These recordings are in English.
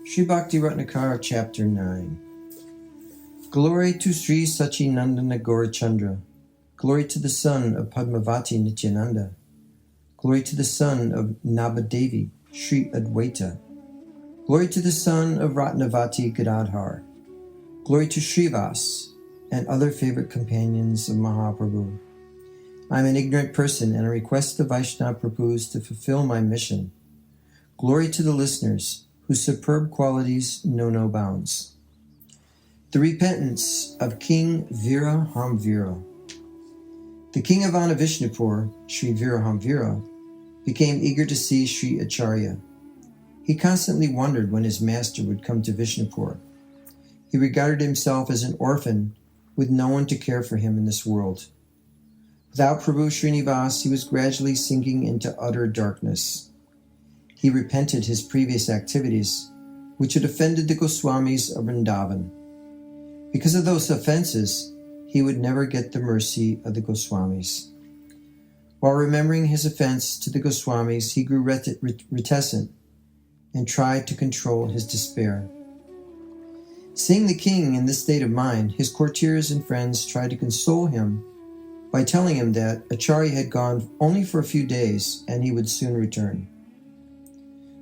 Sri Bhakti Ratnakara, Chapter 9. Glory to Sri Sachinandana Gaurachandra. Glory to the son of Padmavati Nityananda. Glory to the son of Nabhadevi, Sri Advaita. Glory to the son of Ratnavati Gadadhar. Glory to Srivas and other favorite companions of Mahaprabhu. I am an ignorant person and I request the Vaishnava Prabhus to fulfill my mission. Glory to the listeners, whose superb qualities know no bounds. The repentance of King Virahamvira. The king of Anavishnupur, Sri Virahamvira, became eager to see Sri Acharya. He constantly wondered when his master would come to Vishnupur. He regarded himself as an orphan with no one to care for him in this world. Without Prabhu Srinivas, he was gradually sinking into utter darkness. He repented his previous activities, which had offended the Goswamis of Vrindavan. Because of those offenses, he would never get the mercy of the Goswamis. While remembering his offense to the Goswamis, he grew reticent and tried to control his despair. Seeing the king in this state of mind, his courtiers and friends tried to console him by telling him that Acharya had gone only for a few days and he would soon return.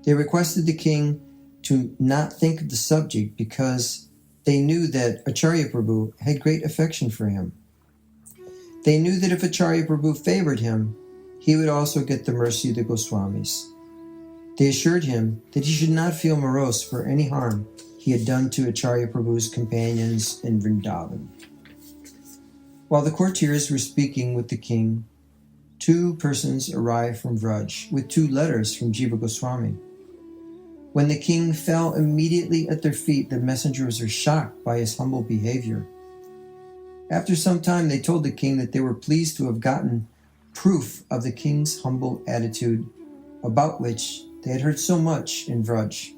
They requested the king to not think of the subject because they knew that Acharya Prabhu had great affection for him. They knew that if Acharya Prabhu favored him, he would also get the mercy of the Goswamis. They assured him that he should not feel morose for any harm he had done to Acharya Prabhu's companions in Vrindavan. While the courtiers were speaking with the king, two persons arrived from Vraj with two letters from Jiva Goswami. When the king fell immediately at their feet, the messengers were shocked by his humble behavior. After some time, they told the king that they were pleased to have gotten proof of the king's humble attitude, about which they had heard so much in Vraj.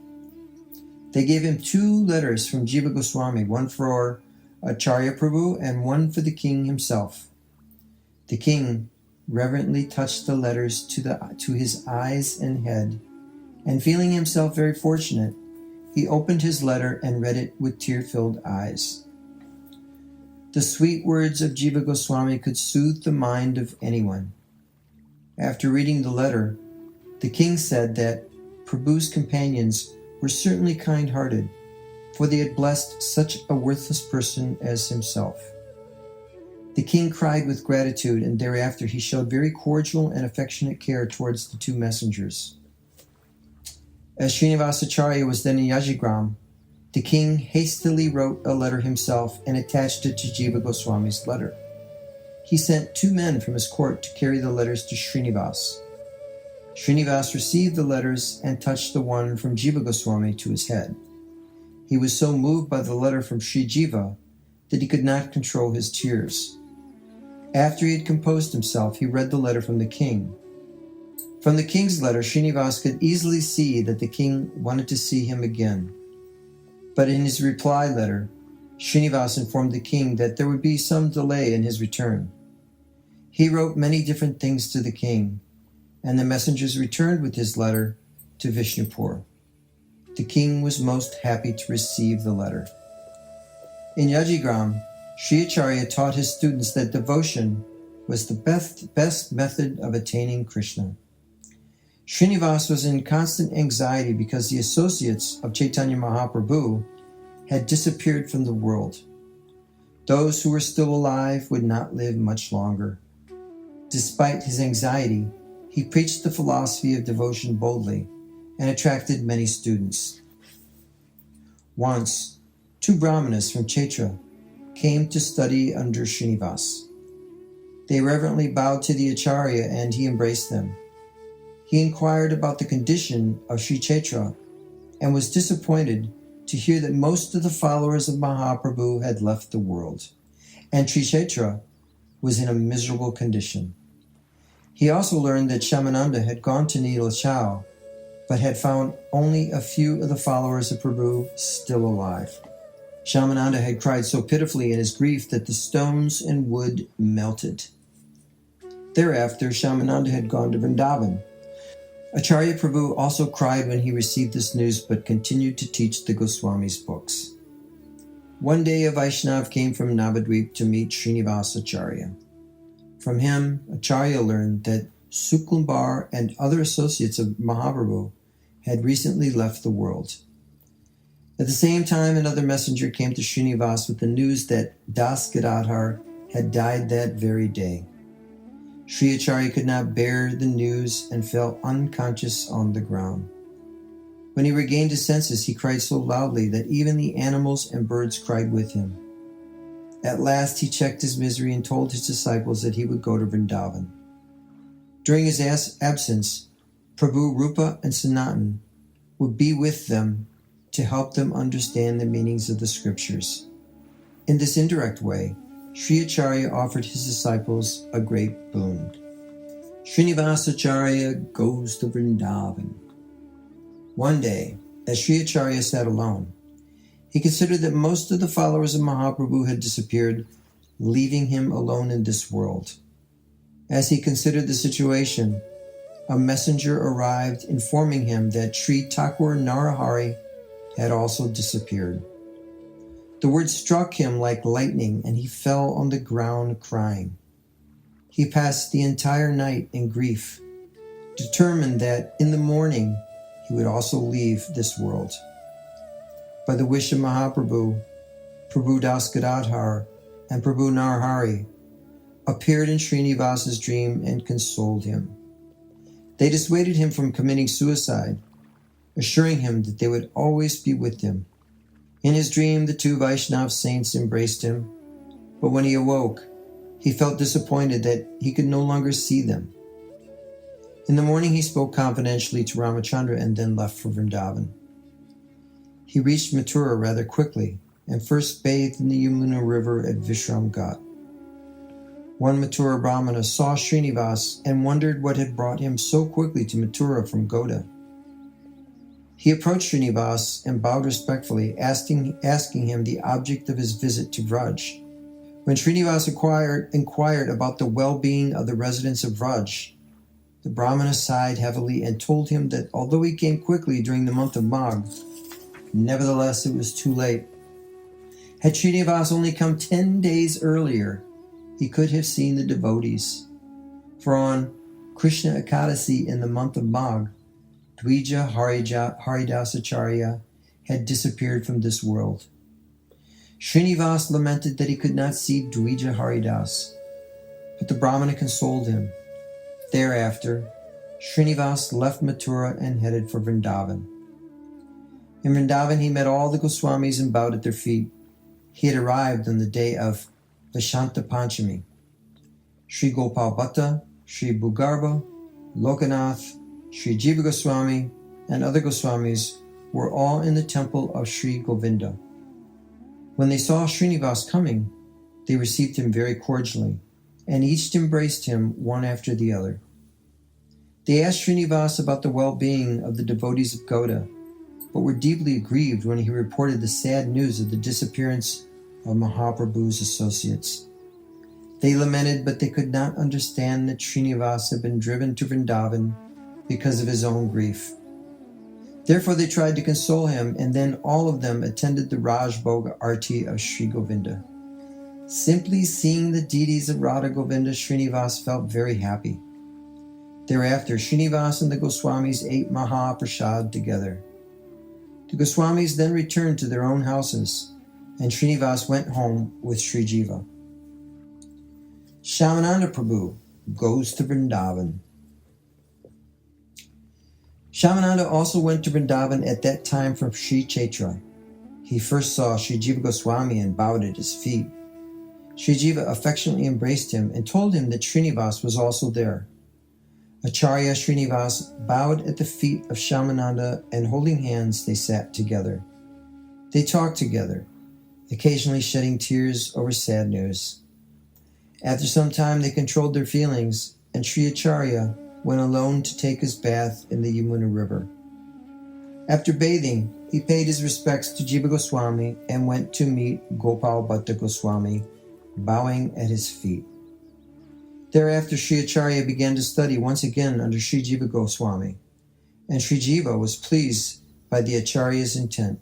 They gave him two letters from Jiva Goswami, one for Acharya Prabhu and one for the king himself. The king reverently touched the letters to his eyes and head, and feeling himself very fortunate, he opened his letter and read it with tear-filled eyes. The sweet words of Jiva Goswami could soothe the mind of anyone. After reading the letter, the king said that Prabhu's companions were certainly kind-hearted, for they had blessed such a worthless person as himself. The king cried with gratitude, and thereafter he showed very cordial and affectionate care towards the two messengers. As Srinivasacharya was then in Yajigram, the king hastily wrote a letter himself and attached it to Jiva Goswami's letter. He sent two men from his court to carry the letters to Srinivas. Srinivas received the letters and touched the one from Jiva Goswami to his head. He was so moved by the letter from Sri Jiva that he could not control his tears. After he had composed himself, he read the letter from the king. From the king's letter, Srinivas could easily see that the king wanted to see him again. But in his reply letter, Srinivas informed the king that there would be some delay in his return. He wrote many different things to the king, and the messengers returned with his letter to Vishnupur. The king was most happy to receive the letter. In Yajigram, Sri Acharya taught his students that devotion was the best method of attaining Krishna. Srinivas was in constant anxiety because the associates of Chaitanya Mahaprabhu had disappeared from the world. Those who were still alive would not live much longer. Despite his anxiety, he preached the philosophy of devotion boldly and attracted many students. Once, two brahmanas from Chaitra came to study under Srinivas. They reverently bowed to the Acharya and he embraced them. He inquired about the condition of Sri Chaitra and was disappointed to hear that most of the followers of Mahaprabhu had left the world, and Sri Chaitra was in a miserable condition. He also learned that Shamananda had gone to Nilachal, but had found only a few of the followers of Prabhu still alive. Shamananda had cried so pitifully in his grief that the stones and wood melted. Thereafter, Shamananda had gone to Vrindavan. Acharya Prabhu also cried when he received this news but continued to teach the Goswamis' books. One day a Vaishnav came from Navadvip to meet Srinivas Acharya. From him, Acharya learned that Sukumbar and other associates of Mahaprabhu had recently left the world. At the same time, another messenger came to Srinivas with the news that Das Gadadhar had died that very day. Sri Acharya could not bear the news and fell unconscious on the ground. When he regained his senses, he cried so loudly that even the animals and birds cried with him. At last he checked his misery and told his disciples that he would go to Vrindavan. During his absence, Prabhu Rupa and Sanatan would be with them to help them understand the meanings of the scriptures. In this indirect way, Sri Acharya offered his disciples a great boon. Srinivas Acharya goes to Vrindavan. One day, as Sri Acharya sat alone, he considered that most of the followers of Mahaprabhu had disappeared, leaving him alone in this world. As he considered the situation, a messenger arrived informing him that Sri Thakur Narahari had also disappeared. The word struck him like lightning, and he fell on the ground crying. He passed the entire night in grief, determined that in the morning he would also leave this world. By the wish of Mahaprabhu, Prabhu Das Gadadhar and Prabhu Narahari appeared in Srinivas's dream and consoled him. They dissuaded him from committing suicide, assuring him that they would always be with him. In his dream, the two Vaishnav saints embraced him, but when he awoke, he felt disappointed that he could no longer see them. In the morning, he spoke confidentially to Ramachandra and then left for Vrindavan. He reached Mathura rather quickly and first bathed in the Yamuna river at Vishram Ghat. One Mathura Brahmana saw Srinivas and wondered what had brought him so quickly to Mathura from Goda. He approached Srinivas and bowed respectfully, asking him the object of his visit to Vraj. When Srinivas inquired about the well-being of the residents of Vraj, the Brahmana sighed heavily and told him that although he came quickly during the month of Magh, nevertheless it was too late. Had Srinivas only come 10 days earlier, he could have seen the devotees. For on Krishna Ekadasi in the month of Magh, Dvija Haridas Acharya had disappeared from this world. Srinivas lamented that he could not see Dvija Haridas, but the Brahmana consoled him. Thereafter, Srinivas left Mathura and headed for Vrindavan. In Vrindavan, he met all the Goswamis and bowed at their feet. He had arrived on the day of Vashanta Panchami. Sri Gopal Bhatta, Sri Bhugarbha, Lokanath, Sri Jiva Goswami, and other Goswamis were all in the temple of Sri Govinda. When they saw Srinivas coming, they received him very cordially, and each embraced him one after the other. They asked Srinivas about the well-being of the devotees of Gauda, but were deeply grieved when he reported the sad news of the disappearance of Mahaprabhu's associates. They lamented, but they could not understand that Srinivas had been driven to Vrindavan because of his own grief. Therefore they tried to console him, and then all of them attended the Raj Bhoga Arti of Sri Govinda. Simply seeing the deities of Radha Govinda, Srinivas felt very happy. Thereafter, Srinivas and the Goswamis ate Mahaprasad together. The Goswamis then returned to their own houses, and Srinivas went home with Sri Jiva. Shyamananda Prabhu goes to Vrindavan. Shyamananda also went to Vrindavan at that time from Sri Chaitra. He first saw Sri Jiva Goswami and bowed at his feet. Sri Jiva affectionately embraced him and told him that Srinivas was also there. Acharya Srinivas bowed at the feet of Shyamananda, and holding hands they sat together. They talked together, occasionally shedding tears over sad news. After some time they controlled their feelings, and Sri Acharya went alone to take his bath in the Yamuna river. After bathing, he paid his respects to Jiva Goswami and went to meet Gopal Bhatta Goswami, bowing at his feet. Thereafter, Sri Acharya began to study once again under Sri Jiva Goswami. and Sri Jiva was pleased by the Acharya's intent.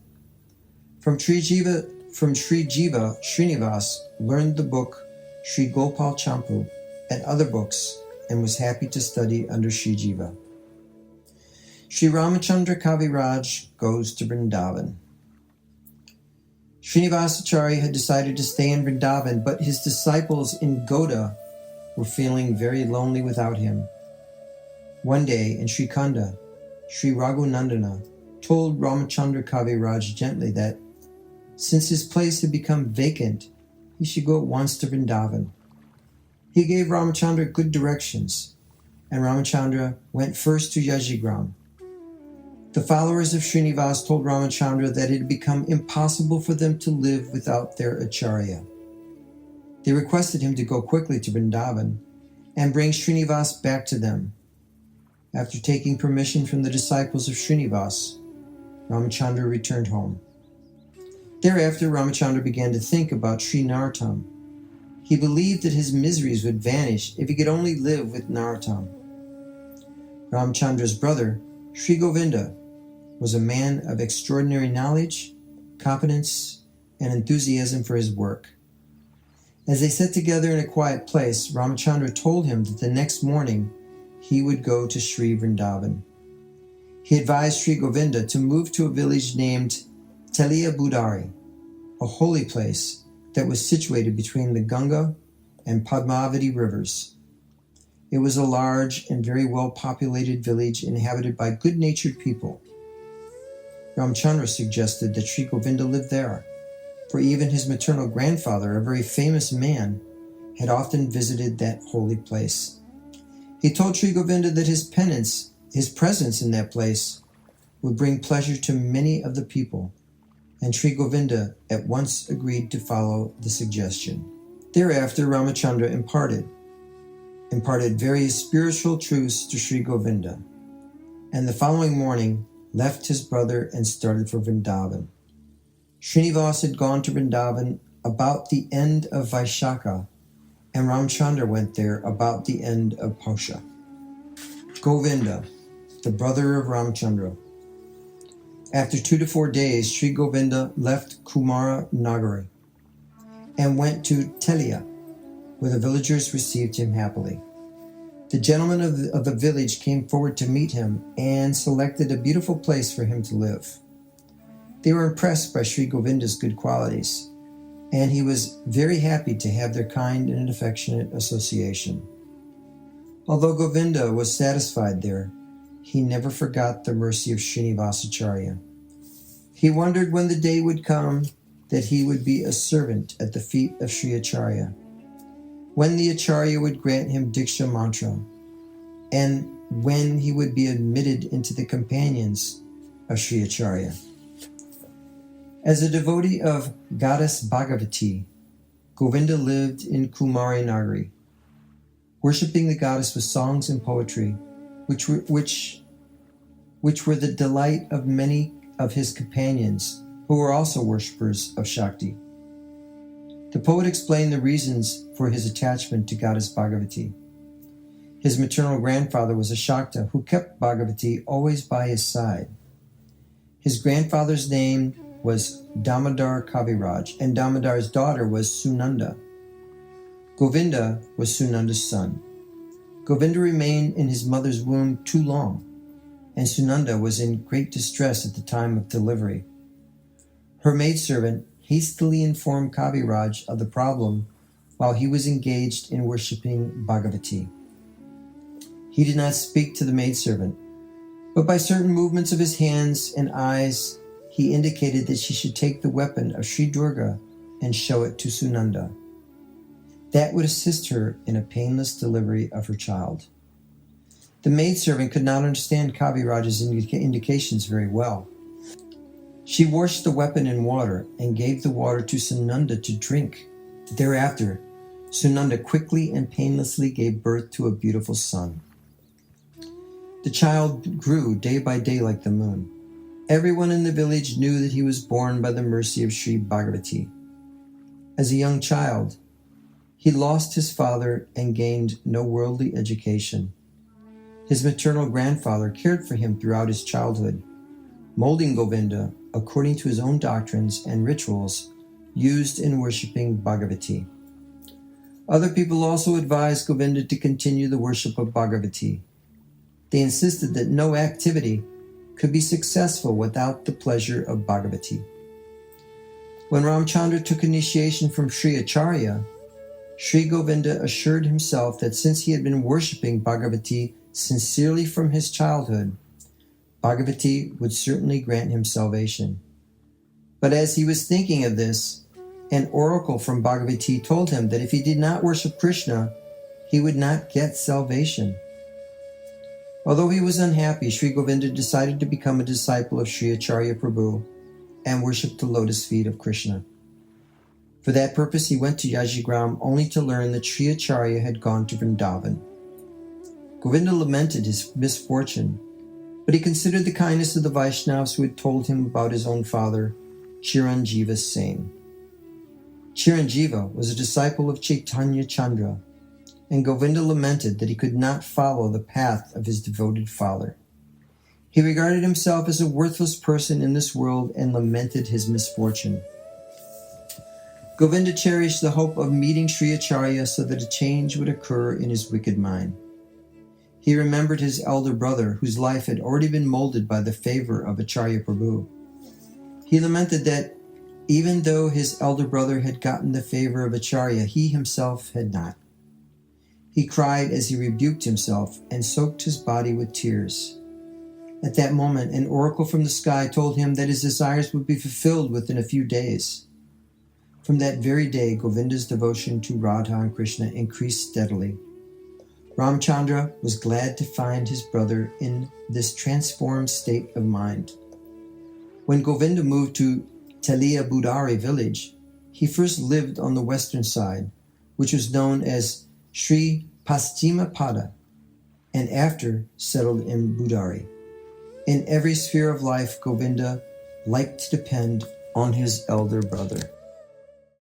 From Sri Jiva, Srinivas learned the book Sri Gopal Champu and other books and was happy to study under Sri Jiva. Sri Ramachandra Kaviraj goes to Vrindavan. Srinivasacharya had decided to stay in Vrindavan, but his disciples in Goda were feeling very lonely without him. One day in Srikanda, Sri Raghunandana told Ramachandra Kaviraj gently that since his place had become vacant, he should go at once to Vrindavan. He gave Ramachandra good directions, and Ramachandra went first to Yajigram. The followers of Srinivas told Ramachandra that it had become impossible for them to live without their Acharya. They requested him to go quickly to Vrindavan and bring Srinivas back to them. After taking permission from the disciples of Srinivas, Ramachandra returned home. Thereafter, Ramachandra began to think about Sri Narottam. He believed that his miseries would vanish if he could only live with Narottam. Ramachandra's brother, Sri Govinda, was a man of extraordinary knowledge, competence, and enthusiasm for his work. As they sat together in a quiet place, Ramachandra told him that the next morning he would go to Sri Vrindavan. He advised Sri Govinda to move to a village named Telia Budari, a holy place that was situated between the Ganga and Padmavati rivers. It was a large and very well-populated village inhabited by good-natured people. Ramachandra suggested that Sri Govinda live there, for even his maternal grandfather, a very famous man, had often visited that holy place. He told Sri Govinda that his presence in that place, would bring pleasure to many of the people, and Sri Govinda at once agreed to follow the suggestion. Thereafter, Ramachandra imparted various spiritual truths to Sri Govinda, and the following morning left his brother and started for Vrindavan. Srinivas had gone to Vrindavan about the end of Vaishakha, and Ramachandra went there about the end of Pausha. Govinda, the brother of Ramachandra. After 2 to 4 days, Sri Govinda left Kumara Nagari and went to Telia, where the villagers received him happily. The gentlemen of the village came forward to meet him and selected a beautiful place for him to live. They were impressed by Sri Govinda's good qualities, and he was very happy to have their kind and affectionate association. Although Govinda was satisfied there, he never forgot the mercy of Srinivasacharya. He wondered when the day would come that he would be a servant at the feet of Sri Acharya, when the Acharya would grant him Diksha mantra, and when he would be admitted into the companions of Sri Acharya. As a devotee of goddess Bhagavati, Govinda lived in Kumari Nagari, worshipping the goddess with songs and poetry, which were the delight of many of his companions who were also worshippers of Shakti. The poet explained the reasons for his attachment to goddess Bhagavati. His maternal grandfather was a Shakta who kept Bhagavati always by his side. His grandfather's name was Damodar Kaviraj, and Damodar's daughter was Sunanda. Govinda was Sunanda's son. Govinda remained in his mother's womb too long, and Sunanda was in great distress at the time of delivery. Her maidservant hastily informed Kaviraj of the problem while he was engaged in worshipping Bhagavati. He did not speak to the maidservant, but by certain movements of his hands and eyes, he indicated that she should take the weapon of Sri Durga and show it to Sunanda. That would assist her in a painless delivery of her child. The maidservant could not understand Kaviraj's indications very well. She washed the weapon in water and gave the water to Sunanda to drink. Thereafter, Sunanda quickly and painlessly gave birth to a beautiful son. The child grew day by day like the moon. Everyone in the village knew that he was born by the mercy of Sri Bhagavati. As a young child, he lost his father and gained no worldly education. His maternal grandfather cared for him throughout his childhood, molding Govinda according to his own doctrines and rituals used in worshipping Bhagavati. Other people also advised Govinda to continue the worship of Bhagavati. They insisted that no activity could be successful without the pleasure of Bhagavati. When Ramchandra took initiation from Sri Acharya, Sri Govinda assured himself that since he had been worshipping Bhagavati sincerely from his childhood, Bhagavati would certainly grant him salvation. But as he was thinking of this, an oracle from Bhagavati told him that if he did not worship Krishna, he would not get salvation. Although he was unhappy, Sri Govinda decided to become a disciple of Sri Acharya Prabhu and worship the lotus feet of Krishna. For that purpose, he went to Yajigram only to learn that Sri Acharya had gone to Vrindavan. Govinda lamented his misfortune, but he considered the kindness of the Vaishnavas who had told him about his own father, Chiranjiva Singh. Chiranjiva was a disciple of Chaitanya Chandra, and Govinda lamented that he could not follow the path of his devoted father. He regarded himself as a worthless person in this world and lamented his misfortune. Govinda cherished the hope of meeting Sri Acharya so that a change would occur in his wicked mind. He remembered his elder brother, whose life had already been molded by the favor of Acharya Prabhu. He lamented that even though his elder brother had gotten the favor of Acharya, he himself had not. He cried as he rebuked himself and soaked his body with tears. At that moment, an oracle from the sky told him that his desires would be fulfilled within a few days. From that very day, Govinda's devotion to Radha and Krishna increased steadily. Ramchandra was glad to find his brother in this transformed state of mind. When Govinda moved to Talia Budari village, he first lived on the western side, which was known as Sri Paschima Pada, and after settled in Budari. In every sphere of life, Govinda liked to depend on his elder brother.